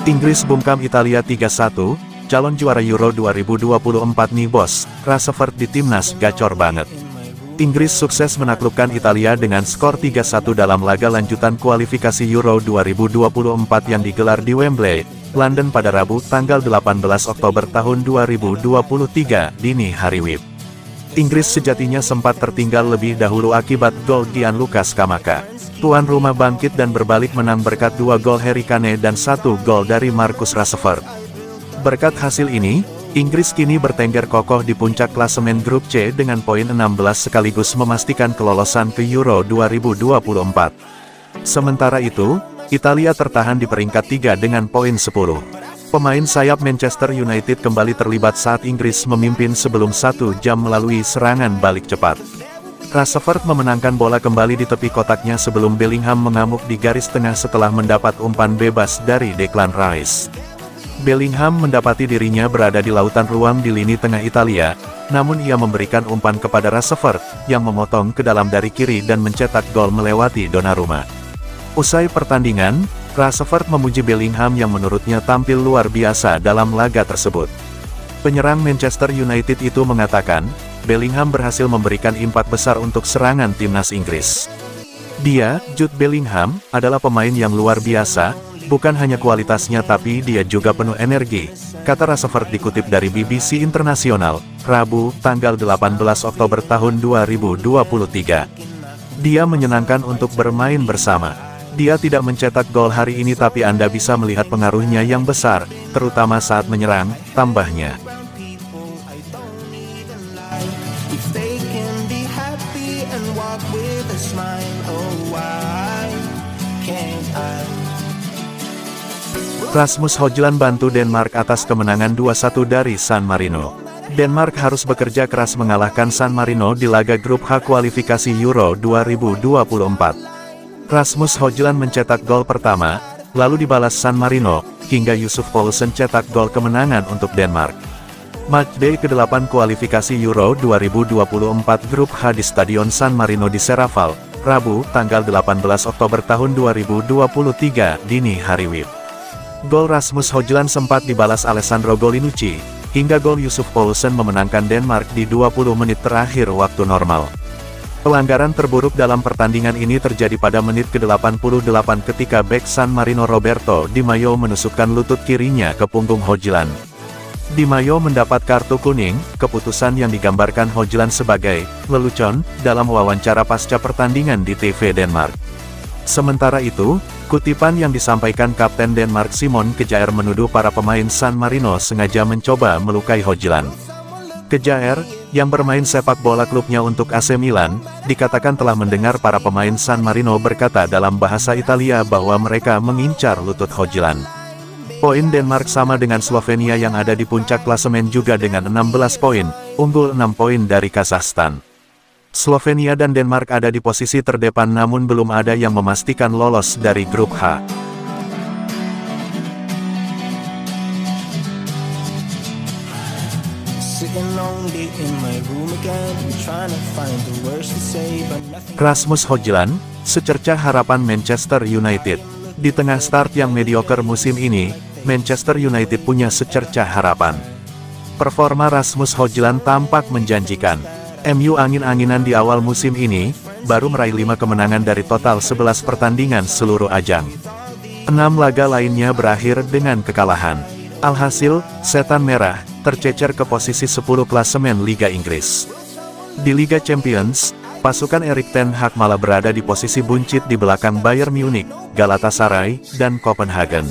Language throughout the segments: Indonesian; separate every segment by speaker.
Speaker 1: Inggris bungkam Italia 3-1, calon juara Euro 2024 nih bos, Rashford di timnas gacor banget. Inggris sukses menaklukkan Italia dengan skor 3-1 dalam laga lanjutan kualifikasi Euro 2024 yang digelar di Wembley, London pada Rabu tanggal 18 Oktober tahun 2023 dini hari WIB. Inggris sejatinya sempat tertinggal lebih dahulu akibat gol Gianluca Scamacca. Tuan rumah bangkit dan berbalik menang berkat 2 gol Harry Kane dan 1 gol dari Marcus Rashford. Berkat hasil ini, Inggris kini bertengger kokoh di puncak klasemen grup C dengan poin 16 sekaligus memastikan kelolosan ke Euro 2024. Sementara itu, Italia tertahan di peringkat 3 dengan poin 10. Pemain sayap Manchester United kembali terlibat saat Inggris memimpin sebelum 1 jam melalui serangan balik cepat. Rashford memenangkan bola kembali di tepi kotaknya sebelum Bellingham mengamuk di garis tengah setelah mendapat umpan bebas dari Declan Rice. Bellingham mendapati dirinya berada di lautan ruang di lini tengah Italia, namun ia memberikan umpan kepada Rashford, yang memotong ke dalam dari kiri dan mencetak gol melewati Donnarumma. Usai pertandingan, Rashford memuji Bellingham yang menurutnya tampil luar biasa dalam laga tersebut. Penyerang Manchester United itu mengatakan, Bellingham berhasil memberikan impak besar untuk serangan timnas Inggris. Dia, Jude Bellingham, adalah pemain yang luar biasa, bukan hanya kualitasnya tapi dia juga penuh energi, kata Rashford dikutip dari BBC Internasional, Rabu, tanggal 18 Oktober tahun 2023. Dia menyenangkan untuk bermain bersama. Dia tidak mencetak gol hari ini tapi Anda bisa melihat pengaruhnya yang besar, terutama saat menyerang, tambahnya. Rasmus Højlund bantu Denmark atas kemenangan 2-1 dari San Marino. Denmark harus bekerja keras mengalahkan San Marino di laga grup H kualifikasi Euro 2024. Rasmus Højlund mencetak gol pertama, lalu dibalas San Marino, hingga Yussuf Poulsen cetak gol kemenangan untuk Denmark. Matchday ke-8 kualifikasi Euro 2024 grup H di Stadion San Marino di Serravalle, Rabu, tanggal 18 Oktober tahun 2023 dini hari WIB. Gol Rasmus Højlund sempat dibalas Alessandro Golinucci, hingga gol Yussuf Poulsen memenangkan Denmark di 20 menit terakhir waktu normal. Pelanggaran terburuk dalam pertandingan ini terjadi pada menit ke-88 ketika bek San Marino Roberto Di Maio menusukkan lutut kirinya ke punggung Højlund. Di Maio mendapat kartu kuning, keputusan yang digambarkan Højlund sebagai lelucon dalam wawancara pasca pertandingan di TV Denmark. Sementara itu, kutipan yang disampaikan Kapten Denmark Simon Kjær menuduh para pemain San Marino sengaja mencoba melukai Højlund. Kjær, yang bermain sepak bola klubnya untuk AC Milan, dikatakan telah mendengar para pemain San Marino berkata dalam bahasa Italia bahwa mereka mengincar lutut Højlund. Poin Denmark sama dengan Slovenia yang ada di puncak klasemen juga dengan 16 poin, unggul 6 poin dari Kazakhstan. Slovenia dan Denmark ada di posisi terdepan namun belum ada yang memastikan lolos dari grup H. Rasmus Højlund, secercah harapan Manchester United. Di tengah start yang mediocre musim ini, Manchester United punya secercah harapan. Performa Rasmus Højlund tampak menjanjikan. MU angin-anginan di awal musim ini, baru meraih 5 kemenangan dari total 11 pertandingan seluruh ajang. 6 laga lainnya berakhir dengan kekalahan. Alhasil, Setan Merah, tercecer ke posisi 10 klasemen Liga Inggris. Di Liga Champions, pasukan Erik ten Hag malah berada di posisi buncit di belakang Bayern Munich, Galatasaray, dan Copenhagen.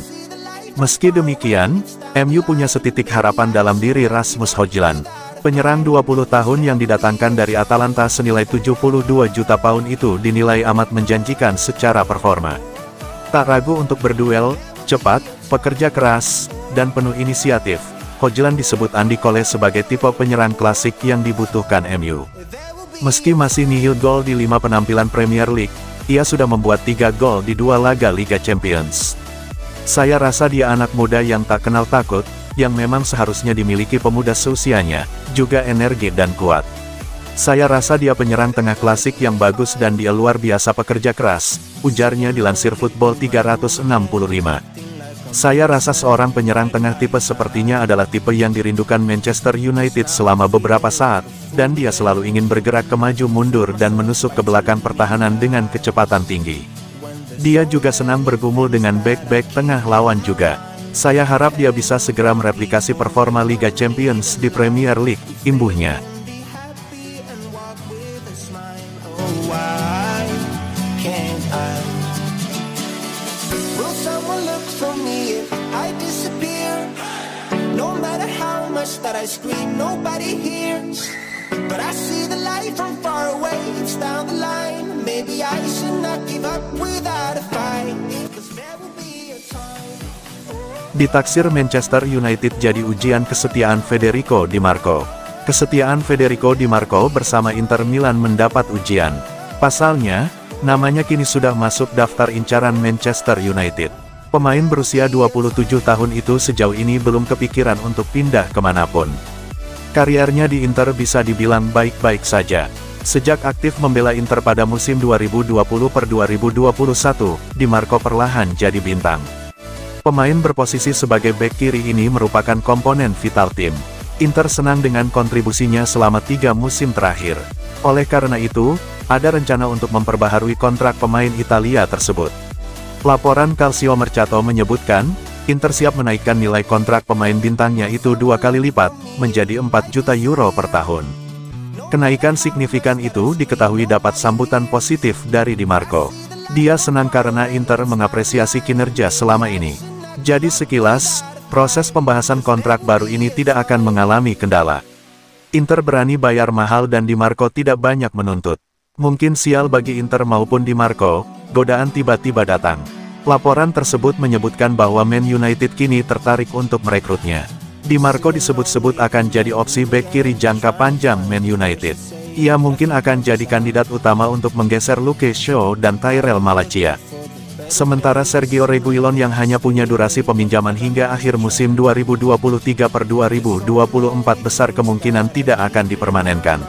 Speaker 1: Meski demikian, MU punya setitik harapan dalam diri Rasmus Højlund. Penyerang 20 tahun yang didatangkan dari Atalanta senilai 72 juta pound itu dinilai amat menjanjikan secara performa. Tak ragu untuk berduel, cepat, pekerja keras, dan penuh inisiatif, Højlund disebut Andy Cole sebagai tipe penyerang klasik yang dibutuhkan MU. Meski masih nihil gol di 5 penampilan Premier League, ia sudah membuat 3 gol di 2 laga Liga Champions. Saya rasa dia anak muda yang tak kenal takut, yang memang seharusnya dimiliki pemuda seusianya, juga energi dan kuat. Saya rasa dia penyerang tengah klasik yang bagus dan dia luar biasa pekerja keras, ujarnya dilansir Football 365. Saya rasa seorang penyerang tengah tipe sepertinya adalah tipe yang dirindukan Manchester United selama beberapa saat, dan dia selalu ingin bergerak ke maju mundur dan menusuk ke belakang pertahanan dengan kecepatan tinggi. Dia juga senang bergumul dengan bek-bek tengah lawan juga. Saya harap dia bisa segera mereplikasi performa Liga Champions di Premier League, imbuhnya.
Speaker 2: That I scream, nobody hears, but I see the light from far away. It's down the line. Maybe I should not give up without a fight, 'cause there will be a time.
Speaker 1: Ditaksir Manchester United jadi ujian kesetiaan Federico Di Marco. Kesetiaan Federico Di Marco bersama Inter Milan mendapat ujian. Pasalnya, namanya kini sudah masuk daftar incaran Manchester United. Pemain berusia 27 tahun itu sejauh ini belum kepikiran untuk pindah kemanapun. Kariernya di Inter bisa dibilang baik-baik saja. Sejak aktif membela Inter pada musim 2020-2021, Di Marco perlahan jadi bintang. Pemain berposisi sebagai bek kiri ini merupakan komponen vital tim. Inter senang dengan kontribusinya selama 3 musim terakhir. Oleh karena itu, ada rencana untuk memperbaharui kontrak pemain Italia tersebut. Laporan Calcio Mercato menyebutkan, Inter siap menaikkan nilai kontrak pemain bintangnya itu 2 kali lipat, menjadi 4 juta euro per tahun. Kenaikan signifikan itu diketahui dapat sambutan positif dari Di Marco. Dia senang karena Inter mengapresiasi kinerja selama ini. Jadi sekilas, proses pembahasan kontrak baru ini tidak akan mengalami kendala. Inter berani bayar mahal dan Di Marco tidak banyak menuntut. Mungkin sial bagi Inter maupun Di Marco, godaan tiba-tiba datang. Laporan tersebut menyebutkan bahwa Man United kini tertarik untuk merekrutnya. Di Marco disebut-sebut akan jadi opsi bek kiri jangka panjang Man United. Ia mungkin akan jadi kandidat utama untuk menggeser Luke Shaw dan Tyrell Malacia. Sementara Sergio Reguilon yang hanya punya durasi peminjaman hingga akhir musim 2023-2024 besar kemungkinan tidak akan dipermanenkan.